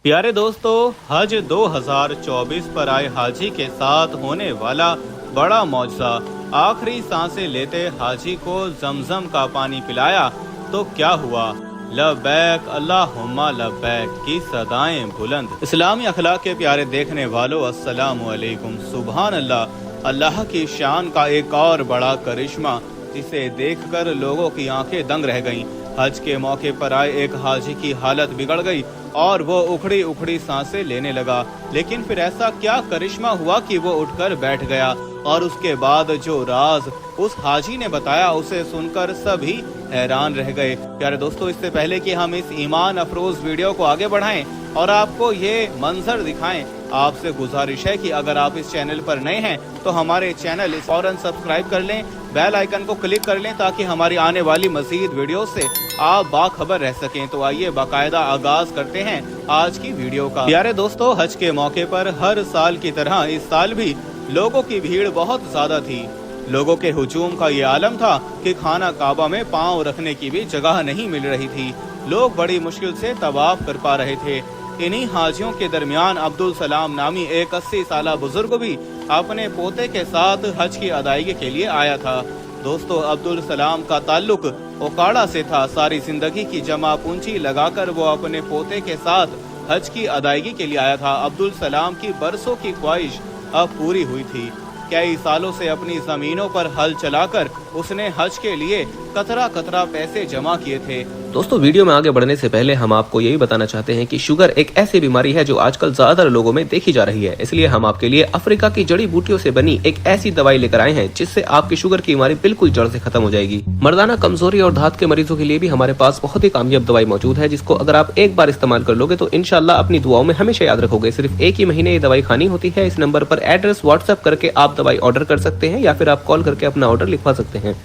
प्यारे दोस्तों, हज 2024 पर आए हाजी के साथ होने वाला बड़ा मौजज़ा। आखिरी सांसें लेते हाजी को जमजम का पानी पिलाया तो क्या हुआ? लब्बैक अल्लाहुम्मा लब्बैक की सदाएं बुलंद। इस्लामी अखलाक के प्यारे देखने वालों, अस्सलामु अलैकुम। सुभान अल्लाह। अल्लाह की शान का एक और बड़ा करिश्मा जिसे देखकर लोगों की आंखें दंग रह गईं। हज के मौके पर आए एक हाजी की हालत बिगड़ गई और वो उखड़ी उखड़ी सांसें लेने लगा। लेकिन फिर ऐसा क्या करिश्मा हुआ कि वो उठकर बैठ गया, और उसके बाद जो राज उस हाजी ने बताया उसे सुनकर सभी हैरान रह गए। प्यारे दोस्तों, इससे पहले कि हम इस ईमान अफरोज वीडियो को आगे बढ़ाएं और आपको ये मंजर दिखाएं, आपसे गुजारिश है कि अगर आप इस चैनल पर नए हैं तो हमारे चैनल फौरन सब्सक्राइब कर लें, बेल आइकन को क्लिक कर लें ताकि हमारी आने वाली मजीद वीडियो से आप बाखबर रह सकें। तो आइए बाकायदा आगाज करते हैं आज की वीडियो का। प्यारे दोस्तों, हज के मौके पर हर साल की तरह इस साल भी लोगों की भीड़ बहुत ज्यादा थी। लोगों के हुजूम का ये आलम था कि खाना काबा में पांव रखने की भी जगह नहीं मिल रही थी। लोग बड़ी मुश्किल से तवाफ कर पा रहे थे। इन्हीं हाजियों के दरमियान अब्दुल सलाम नामी एक 80 साला बुजुर्ग भी अपने पोते के साथ हज की अदायगी के लिए आया था। दोस्तों, अब्दुल सलाम का ताल्लुक ओकाड़ा से था। सारी जिंदगी की जमा पूंजी लगाकर वो अपने पोते के साथ हज की अदायगी के लिए आया था। अब्दुल सलाम की बरसों की ख्वाहिश अब पूरी हुई थी। कई सालों से अपनी जमीनों पर हल चलाकर उसने हज के लिए कतरा कतरा पैसे जमा किए थे। दोस्तों, वीडियो में आगे बढ़ने से पहले हम आपको यही बताना चाहते हैं कि शुगर एक ऐसी बीमारी है जो आजकल ज्यादातर लोगों में देखी जा रही है। इसलिए हम आपके लिए अफ्रीका की जड़ी बूटियों से बनी एक ऐसी दवाई लेकर आए हैं जिससे आपकी शुगर की बीमारी बिल्कुल जड़ से खत्म हो जाएगी। मर्दाना कमजोरी और धात के मरीजों के लिए भी हमारे पास बहुत ही कामयाब दवाई मौजूद है, जिसको अगर आप एक बार इस्तेमाल कर लोगे तो इंशाल्लाह अपनी दुआओं में हमेशा याद रखोगे। सिर्फ एक ही महीने ये दवाई खानी होती है। इस नंबर पर एड्रेस व्हाट्सएप करके आप दवाई ऑर्डर कर सकते हैं या फिर आप कॉल करके अपना ऑर्डर लिखवा सकते हैं।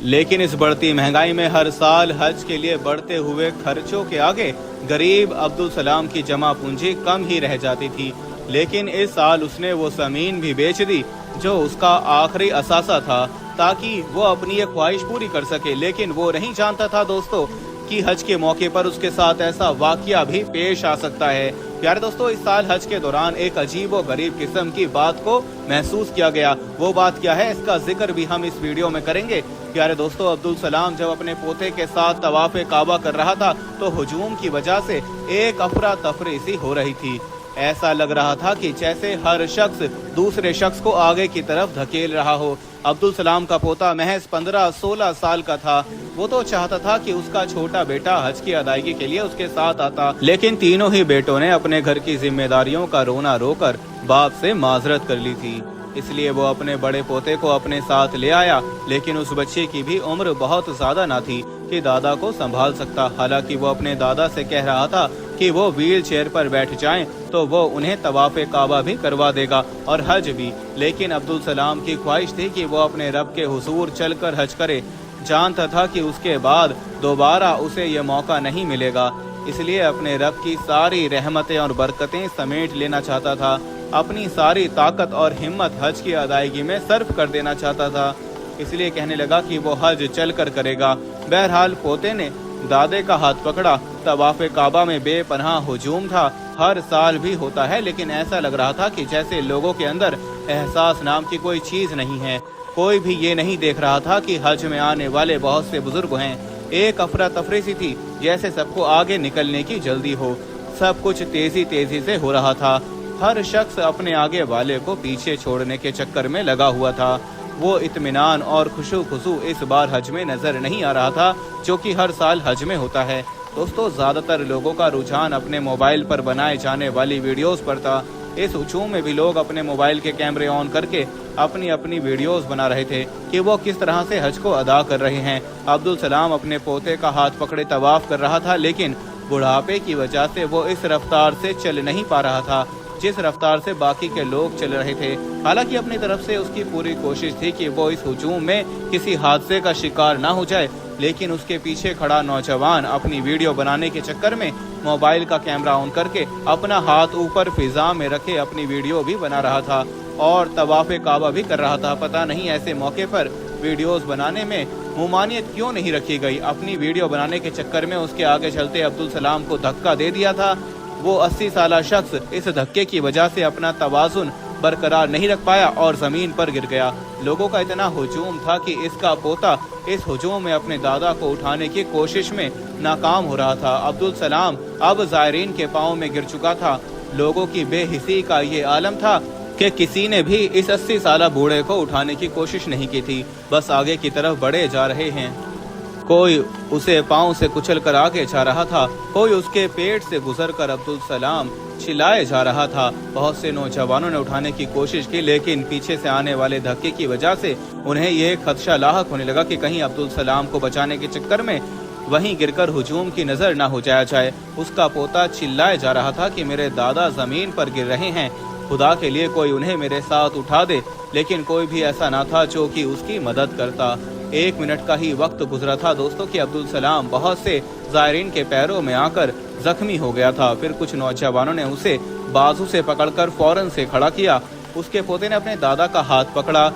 लेकिन इस बढ़ती महंगाई में हर साल हज के लिए बढ़ते हुए खर्चों के आगे गरीब अब्दुल सलाम की जमा पूंजी कम ही रह जाती थी। लेकिन इस साल उसने वो जमीन भी बेच दी जो उसका आखिरी असासा था, ताकि वो अपनी ये ख्वाहिश पूरी कर सके। लेकिन वो नहीं जानता था दोस्तों कि हज के मौके पर उसके साथ ऐसा वाकया भी पेश आ सकता है। प्यारे दोस्तों, इस साल हज के दौरान एक अजीब व गरीब किस्म की बात को महसूस किया गया। वो बात क्या है, इसका जिक्र भी हम इस वीडियो में करेंगे। प्यारे दोस्तों, अब्दुल सलाम जब अपने पोते के साथ तवाफ काबा कर रहा था तो हुजूम की वजह से एक अफरा तफरी सी हो रही थी। ऐसा लग रहा था कि जैसे हर शख्स दूसरे शख्स को आगे की तरफ धकेल रहा हो। अब्दुल सलाम का पोता महज 15-16 साल का था। वो तो चाहता था कि उसका छोटा बेटा हज की अदायगी के लिए उसके साथ आता, लेकिन तीनों ही बेटों ने अपने घर की जिम्मेदारियों का रोना रोकर बाप से माजरत कर ली थी। इसलिए वो अपने बड़े पोते को अपने साथ ले आया। लेकिन उस बच्चे की भी उम्र बहुत ज्यादा न थी कि दादा को संभाल सकता। हालांकि वो अपने दादा से कह रहा था कि वो व्हील चेयर पर बैठ जाएं तो वो उन्हें तवाफ़े काबा भी करवा देगा और हज भी। लेकिन अब्दुल सलाम की ख्वाहिश थी कि वो अपने रब के हुजूर चलकर हज करे। जानता था कि उसके बाद दोबारा उसे ये मौका नहीं मिलेगा, इसलिए अपने रब की सारी रहमतें और बरकतें समेट लेना चाहता था। अपनी सारी ताकत और हिम्मत हज की अदायगी में सर्फ कर देना चाहता था। इसलिए कहने लगा कि वो हज चल कर करेगा। बहरहाल पोते ने दादे का हाथ पकड़ा। तवाफ़े काबा में बेपनाह हुजूम था। हर साल भी होता है, लेकिन ऐसा लग रहा था कि जैसे लोगों के अंदर एहसास नाम की कोई चीज नहीं है। कोई भी ये नहीं देख रहा था कि हज में आने वाले बहुत से बुजुर्ग हैं। एक अफरा तफरी सी थी, जैसे सबको आगे निकलने की जल्दी हो। सब कुछ तेजी तेजी से हो रहा था। हर शख्स अपने आगे वाले को पीछे छोड़ने के चक्कर में लगा हुआ था। वो इत्मीनान और खुशू इस बार हज में नजर नहीं आ रहा था, जो कि हर साल हज में होता है। दोस्तों, ज्यादातर लोगों का रुझान अपने मोबाइल पर बनाए जाने वाली वीडियोस पर था। इस हुजूम में भी लोग अपने मोबाइल के कैमरे ऑन करके अपनी अपनी वीडियोस बना रहे थे कि वो किस तरह से हज को अदा कर रहे हैं। अब्दुल सलाम अपने पोते का हाथ पकड़े तवाफ कर रहा था, लेकिन बुढ़ापे की वजह से वो इस रफ्तार से चल नहीं पा रहा था जिस रफ्तार से बाकी के लोग चल रहे थे। हालांकि अपनी तरफ से उसकी पूरी कोशिश थी कि वो इस हुजूम में किसी हादसे का शिकार ना हो जाए, लेकिन उसके पीछे खड़ा नौजवान अपनी वीडियो बनाने के चक्कर में मोबाइल का कैमरा ऑन करके अपना हाथ ऊपर फिजा में रखे अपनी वीडियो भी बना रहा था और तवाफ़े काबा भी कर रहा था। पता नहीं ऐसे मौके पर वीडियोस बनाने में मुमानियत क्यों नहीं रखी गई। अपनी वीडियो बनाने के चक्कर में उसके आगे चलते अब्दुल सलाम को धक्का दे दिया था वो 80 साला शख्स इस धक्के की वजह से अपना तवाजुन बरकरार नहीं रख पाया और जमीन पर गिर गया। लोगों का इतना हुजूम था कि इसका पोता इस हुजूम में अपने दादा को उठाने की कोशिश में नाकाम हो रहा था। अब्दुल सलाम अब ज़ायरीन के पाँव में गिर चुका था। लोगों की बेहिसी का ये आलम था कि किसी ने भी इस 80 साला बूढ़े को उठाने की कोशिश नहीं की थी, बस आगे की तरफ बढ़े जा रहे हैं। कोई उसे पांव से कुचल कर आगे जा रहा था, कोई उसके पेट से गुजरकर अब्दुल सलाम चिल्लाए जा रहा था। बहुत से नौजवानों ने उठाने की कोशिश की, लेकिन पीछे से आने वाले धक्के की वजह से उन्हें ये खदशा लाहक होने लगा कि कहीं अब्दुल सलाम को बचाने के चक्कर में वहीं गिरकर हुजूम की नजर न हो जाया जाए। उसका पोता चिल्लाए जा रहा था कि मेरे दादा जमीन पर गिर रहे हैं, खुदा के लिए कोई उन्हें मेरे साथ उठा दे। लेकिन कोई भी ऐसा ना था जो कि उसकी मदद करता। 1 मिनट का ही वक्त गुजरा था दोस्तों कि अब्दुल सलाम बहुत से ज़ायरीन के पैरों में आकर जख्मी हो गया था। फिर कुछ नौजवानों ने उसे बाजू से पकड़कर फौरन से खड़ा किया। उसके पोते ने अपने दादा का हाथ पकड़ा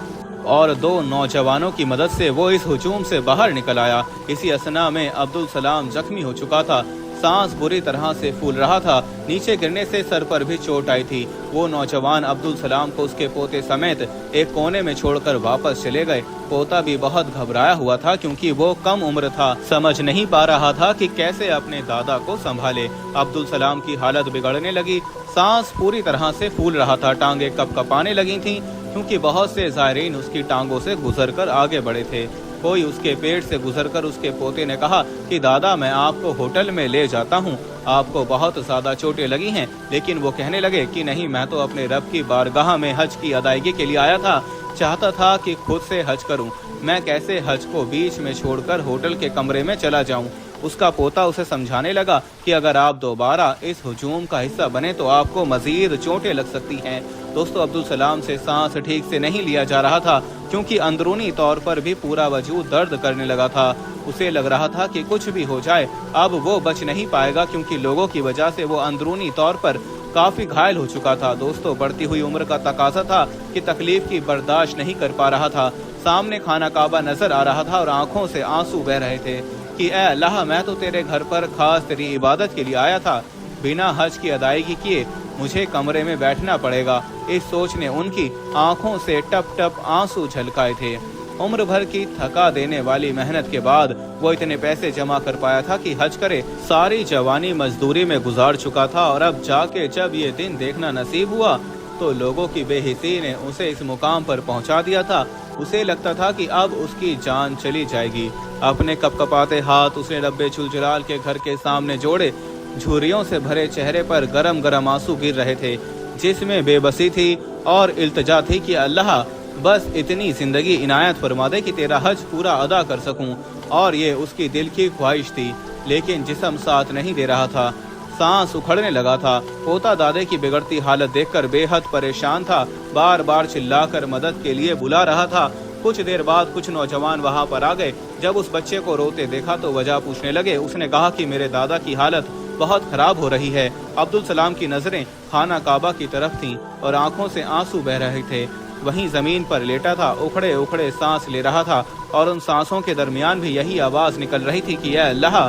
और 2 नौजवानों की मदद से वो इस हुजूम से बाहर निकल आया। इसी असना में अब्दुल सलाम जख्मी हो चुका था, सांस बुरी तरह से फूल रहा था, नीचे गिरने से सर पर भी चोट आई थी। वो नौजवान अब्दुल सलाम को उसके पोते समेत एक कोने में छोड़कर वापस चले गए। पोता भी बहुत घबराया हुआ था क्योंकि वो कम उम्र था, समझ नहीं पा रहा था कि कैसे अपने दादा को संभाले। अब्दुल सलाम की हालत बिगड़ने लगी, सांस पूरी तरह से फूल रहा था, टांगे कपकपाने लगी थीं क्योंकि बहुत से ज़ायरीन उसकी टांगों से गुजरकर आगे बढ़े थे। कोई उसके पेट से गुजरकर उसके पोते ने कहा कि दादा मैं आपको होटल में ले जाता हूँ, आपको बहुत ज्यादा चोटें लगी हैं। लेकिन वो कहने लगे कि नहीं, मैं तो अपने रब की बारगाह में हज की अदायगी के लिए आया था, चाहता था कि खुद से हज करूं। मैं कैसे हज को बीच में छोड़कर होटल के कमरे में चला जाऊं। उसका पोता उसे समझाने लगा कि अगर आप दोबारा इस हुजूम का हिस्सा बने तो आपको मजीद चोटें लग सकती हैं। दोस्तों अब्दुल सलाम से सांस ठीक से नहीं लिया जा रहा था क्योंकि अंदरूनी तौर पर भी पूरा वजूद दर्द करने लगा था। उसे लग रहा था कि कुछ भी हो जाए अब वो बच नहीं पाएगा क्योंकि लोगों की वजह से वो अंदरूनी तौर पर काफी घायल हो चुका था। दोस्तों बढ़ती हुई उम्र का तकाजा था कि तकलीफ की बर्दाश्त नहीं कर पा रहा था। सामने खाना काबा नजर आ रहा था और आंखों से आंसू बह रहे थे कि ऐ अल्लाह, मैं तो तेरे घर पर खास तेरी इबादत के लिए आया था, बिना हज की अदायगी किए मुझे कमरे में बैठना पड़ेगा। इस सोच ने उनकी आंखों से टप टप आंसू झलकाए थे। उम्र भर की थका देने वाली मेहनत के बाद वो इतने पैसे जमा कर पाया था कि हज करे। सारी जवानी मजदूरी में गुजार चुका था और अब जाके जब ये दिन देखना नसीब हुआ तो लोगों की बेहिसी ने उसे इस मुकाम पर पहुंचा दिया था। उसे लगता था कि अब उसकी जान चली जाएगी। अपने कपकपाते हाथ उसने रब्बे चुलचुलाल के घर के सामने जोड़े। झुर्रियों से भरे चेहरे पर गरम गरम आंसू गिर रहे थे, जिसमें बेबसी थी और इल्तिजा थी कि अल्लाह बस इतनी जिंदगी इनायत फरमा दे कि तेरा हज पूरा अदा कर सकूं। और ये उसकी दिल की ख्वाहिश थी, लेकिन जिस्म साथ नहीं दे रहा था। सांस उखड़ने लगा था। पोता दादे की बिगड़ती हालत देखकर बेहद परेशान था, बार बार चिल्लाकर मदद के लिए बुला रहा था। कुछ देर बाद कुछ नौजवान वहां पर आ गए। जब उस बच्चे को रोते देखा तो वजह पूछने लगे। उसने कहा कि मेरे दादा की हालत बहुत खराब हो रही है। अब्दुल सलाम की नजरें खाना काबा की तरफ थीं और आंखों से आंसू बह रहे थे। वहीं जमीन पर लेटा था, उखड़े उखड़े सांस ले रहा था और उन सांसों के दरमियान भी यही आवाज निकल रही थी कि ऐ अल्लाह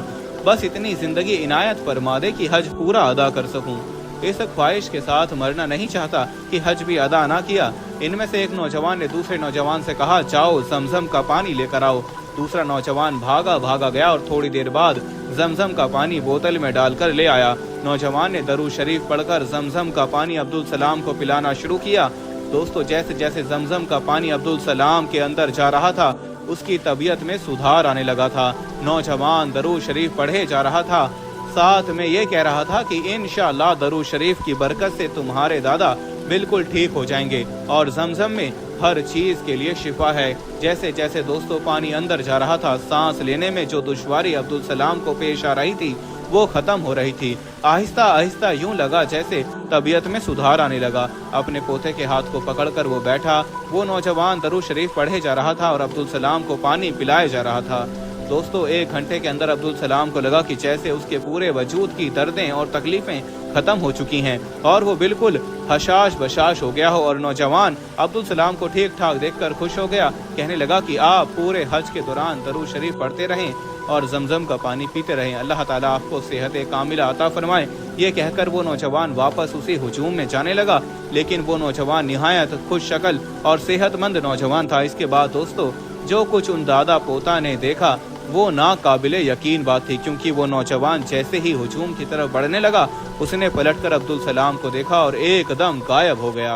बस इतनी जिंदगी इनायत फरमा दे कि हज पूरा अदा कर सकूं। इस ख्वाहिश के साथ मरना नहीं चाहता कि हज भी अदा ना किया। इनमें से एक नौजवान ने दूसरे नौजवान से कहा, जाओ जमजम का पानी लेकर आओ। दूसरा नौजवान भागा गया और थोड़ी देर बाद जमजम का पानी बोतल में डालकर ले आया। नौजवान ने दरूद शरीफ पढ़कर जमजम का पानी अब्दुल सलाम को पिलाना शुरू किया। दोस्तों जैसे जैसे जमजम का पानी अब्दुल सलाम के अंदर जा रहा था उसकी तबीयत में सुधार आने लगा था। नौजवान दरूद शरीफ पढ़े जा रहा था, साथ में ये कह रहा था कि इंशाअल्लाह दरूद शरीफ की बरकत से तुम्हारे दादा बिल्कुल ठीक हो जाएंगे और जमजम में हर चीज के लिए शिफा है। जैसे जैसे दोस्तों पानी अंदर जा रहा था, सांस लेने में जो दुश्वारी अब्दुल सलाम को पेश आ रही थी वो खत्म हो रही थी। आहिस्ता आहिस्ता यूं लगा जैसे तबीयत में सुधार आने लगा। अपने पोते के हाथ को पकड़कर वो बैठा। वो नौजवान दरूद शरीफ पढ़े जा रहा था और अब्दुल सलाम को पानी पिलाया जा रहा था। दोस्तों 1 घंटे के अंदर अब्दुल सलाम को लगा कि जैसे उसके पूरे वजूद की दर्दें और तकलीफें खत्म हो चुकी हैं और वो बिल्कुल हशाश बशाश हो गया हो। और नौजवान अब्दुल सलाम को ठीक ठाक देखकर खुश हो गया, कहने लगा कि आप पूरे हज के दौरान दरूद शरीफ पढ़ते रहें और जमजम का पानी पीते रहें, अल्लाह ताला आपको सेहत कामिला अता फरमाए। ये कहकर वो नौजवान वापस उसी हुजूम में जाने लगा, लेकिन वो नौजवान निहायत खुश शक्ल और सेहतमंद नौजवान था। इसके बाद दोस्तों जो कुछ उन दादा पोता ने देखा वो नाकाबिले यकीन बात थी, क्योंकि वो नौजवान जैसे ही हुजूम की तरफ बढ़ने लगा उसने पलटकर अब्दुल सलाम को देखा और एकदम गायब हो गया।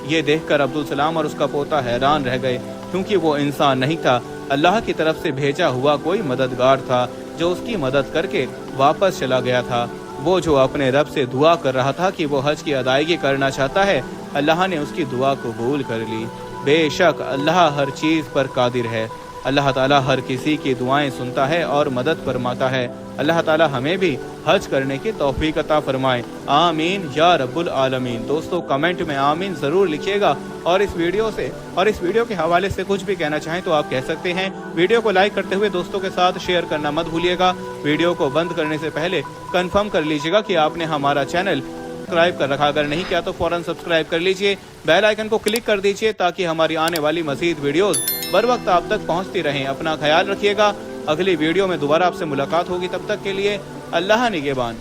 ये देखकर अब्दुल सलाम और उसका पोता हैरान रह गए, क्योंकि वो इंसान नहीं था, अल्लाह की तरफ से भेजा हुआ कोई मददगार था जो उसकी मदद करके वापस चला गया था। वो जो अपने रब से दुआ कर रहा था कि वो हज की अदायगी करना चाहता है, अल्लाह ने उसकी दुआ कबूल कर ली। बेशक अल्लाह हर चीज़ पर कादिर है। अल्लाह ताला हर किसी की दुआएं सुनता है और मदद फरमाता है। अल्लाह ताला हमें भी हज करने की तौफीक अता फरमाए। आमीन या रब्बुल आलमीन। दोस्तों कमेंट में आमीन ज़रूर लिखिएगा और इस वीडियो के हवाले से कुछ भी कहना चाहें तो आप कह सकते हैं। वीडियो को लाइक करते हुए दोस्तों के साथ शेयर करना मत भूलिएगा। वीडियो को बंद करने से पहले कंफर्म कर लीजिएगा कि आपने हमारा चैनल सब्सक्राइब कर रखा, अगर नहीं किया तो फौरन सब्सक्राइब कर लीजिए। बेल आइकन को क्लिक कर दीजिए ताकि हमारी आने वाली मज़ीद वीडियोस बर वक्त आप तक पहुंचती रहें। अपना ख्याल रखिएगा। अगली वीडियो में दोबारा आपसे मुलाकात होगी, तब तक के लिए अल्लाह निगहबान।